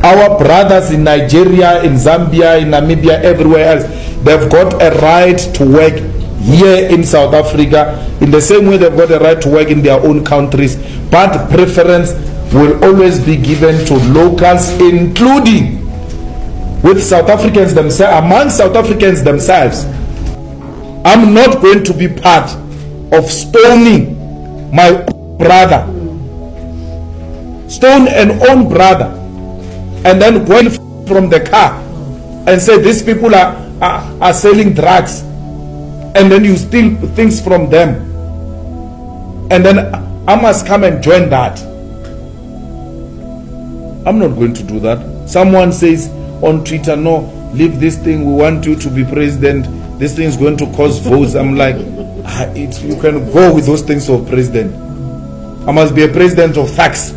Our brothers in Nigeria, in Zambia, in Namibia, everywhere else, they've got a right to work here in South Africa in the same way they've got a right to work in their own countries, but preference will always be given to locals, including with South Africans themselves, among South Africans themselves. I'm not going to be part of stoning my brother, stone an own brother, and then going from the car and say these people are selling drugs, and then you steal things from them, and then I must come and join that. I'm not going to do that. Someone says on Twitter, no, leave this thing, we want you to be president, this thing is going to cause votes. I'm like, you can go with those things for president. I must be a president of thugs,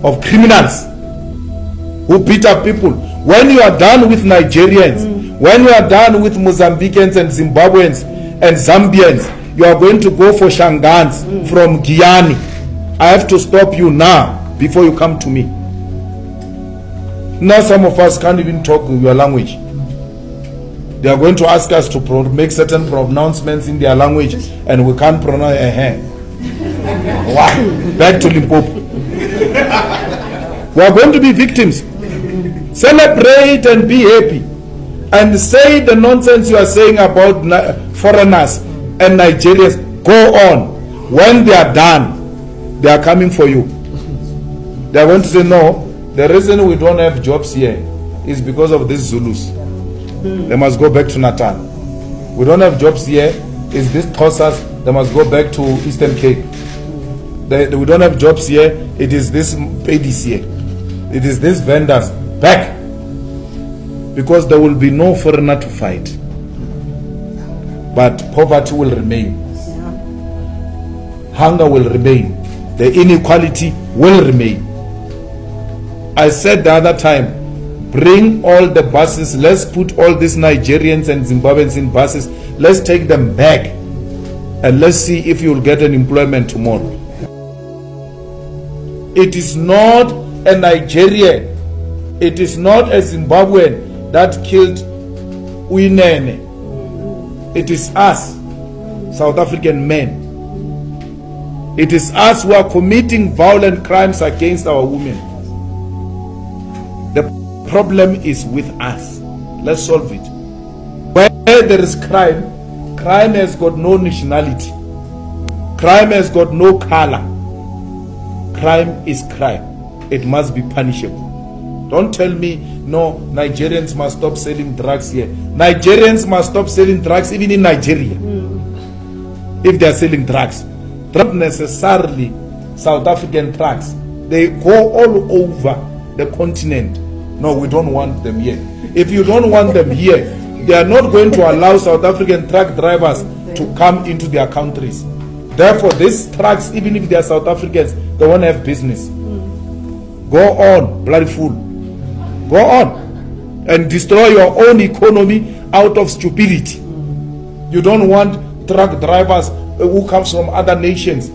of criminals who beat up people. When you are done with Nigerians, when you are done with Mozambicans and Zimbabweans and Zambians, you are going to go for Shangans from Guyana. I have to stop you now before you come to me. Now some of us can't even talk your language. They are going to ask us to make certain pronouncements in their language, and we can't pronounce Wow. Back to Limpopo. We are going to be victims. Celebrate and be happy, and say the nonsense you are saying about foreigners and Nigerians. Go on. When they are done, they are coming for you. They are going to say, no, the reason we don't have jobs here is because of these Zulus. They must go back to Natal. We don't have jobs here is this Xhosas. They must go back to Eastern Cape. We don't have jobs here. It is this Pedis here. It is these vendors. Back. Because there will be no foreigner to fight. But poverty will remain. Hunger will remain. The inequality will remain. I said the other time, bring all the buses. Let's put all these Nigerians and Zimbabweans in buses. Let's take them back. And let's see if you'll get an employment tomorrow. It is not a Nigerian, it is not a Zimbabwean that killed Uyinene. It is us, South African men. It is us who are committing violent crimes against our women. The problem is with us. Let's solve it. Where there is crime, crime has got no nationality. Crime has got no color. Crime is crime. It must be punishable. Don't tell me, no, Nigerians must stop selling drugs here. Nigerians must stop selling drugs even in Nigeria. If they are selling drugs. Not necessarily South African drugs. They go all over the continent. No, we don't want them here. If you don't want them here, they are not going to allow South African truck drivers to come into their countries. Therefore, these trucks, even if they are South Africans, they won't have business. Go on, bloody fool. Go on and destroy your own economy out of stupidity. You don't want truck drivers who come from other nations.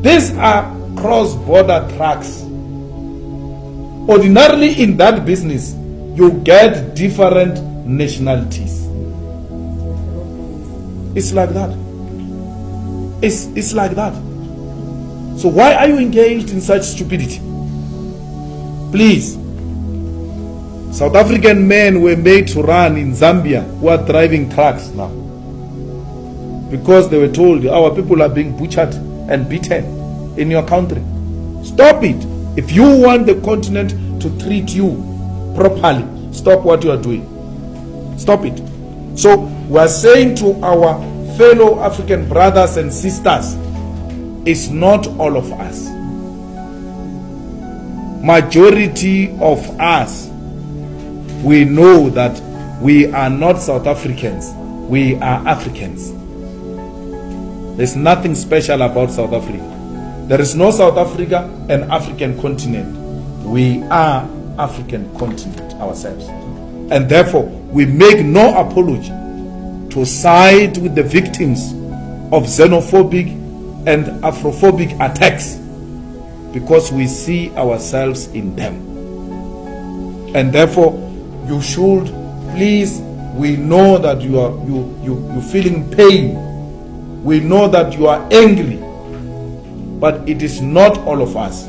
These are cross-border trucks. Ordinarily in that business, you get different nationalities. It's like that. It's like that. So why are you engaged in such stupidity? Please. South African men were made to run in Zambia who are driving trucks now. Because they were told our people are being butchered and beaten in your country. Stop it. If you want the continent to treat you properly, stop what you are doing. Stop it. So we are saying to our fellow African brothers and sisters, it's not all of us. Majority of us, we know that we are not South Africans, we are Africans. There's nothing special about South Africa. There is no South Africa, an African continent. We are African continent ourselves. And therefore, we make no apology to side with the victims of xenophobic and Afrophobic attacks, because we see ourselves in them. And therefore, you should please, we know that you're feeling pain. We know that you are angry. But it is not all of us.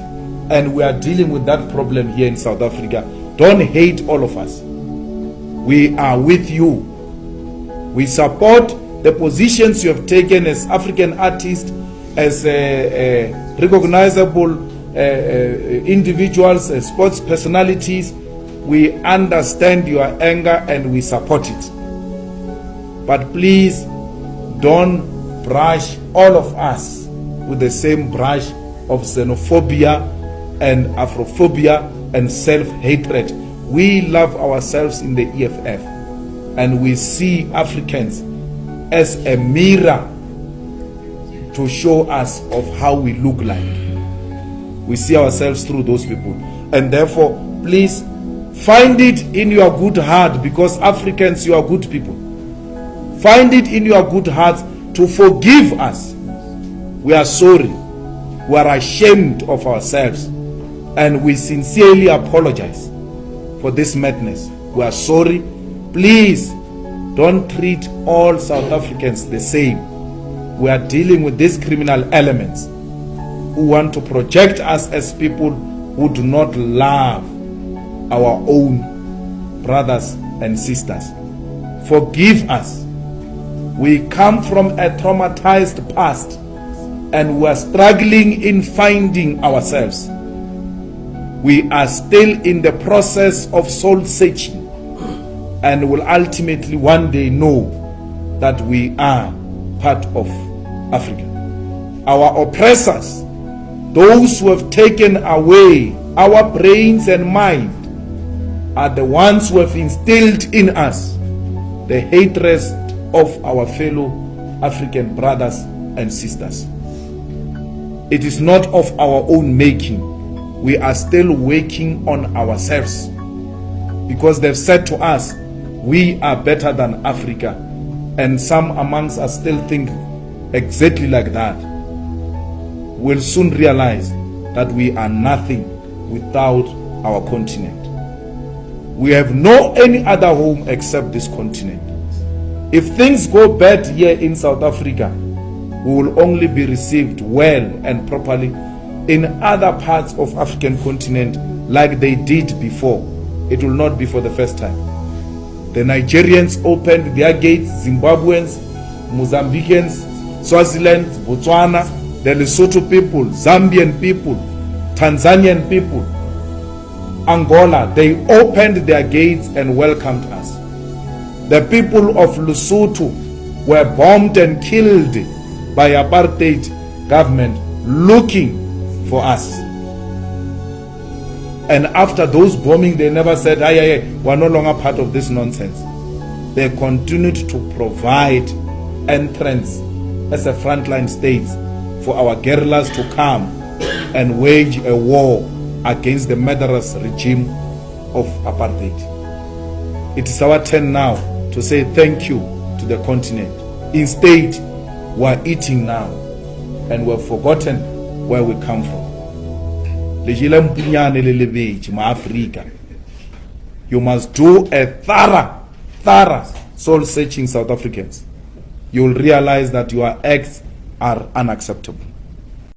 And we are dealing with that problem here in South Africa. Don't hate all of us. We are with you. We support the positions you have taken as African artists, as recognizable individuals, as sports personalities. We understand your anger and we support it. But please don't brush all of us with the same brush of xenophobia and Afrophobia and self-hatred. We love ourselves in the EFF, and we see Africans as a mirror to show us of how we look like. We see ourselves through those people. And therefore, please find it in your good heart, because Africans, you are good people. Find it in your good heart to forgive us. We are sorry. We are ashamed of ourselves. And we sincerely apologize for this madness. We are sorry. Please don't treat all South Africans the same. We are dealing with these criminal elements who want to project us as people who do not love our own brothers and sisters. Forgive us. We come from a traumatized past, and we are struggling in finding ourselves. We are still in the process of soul searching, and will ultimately one day know that we are part of Africa. Our oppressors, those who have taken away our brains and mind, are the ones who have instilled in us the hatred of our fellow African brothers and sisters. It is not of our own making. We are still working on ourselves, because they've said to us, we are better than Africa, and some amongst us still think exactly like that. We'll soon realize that we are nothing without our continent. We have no any other home except this continent. If things go bad here in South Africa, we will only be received well and properly in other parts of African continent like they did before. It will not be for the first time. The Nigerians opened their gates, Zimbabweans, Mozambicans, Swaziland, Botswana, the Lesotho people, Zambian people, Tanzanian people, Angola, they opened their gates and welcomed us. The people of Lesotho were bombed and killed by apartheid government looking for us. And after those bombing, they never said, we're no longer part of this nonsense. They continued to provide entrance as a frontline states for our guerrillas to come and wage a war against the murderous regime of apartheid. It is our turn now to say thank you to the continent. Instead, we are eating now, and we have forgotten where we come from. You must do a thorough soul searching, South Africans. You will realize that your acts are unacceptable.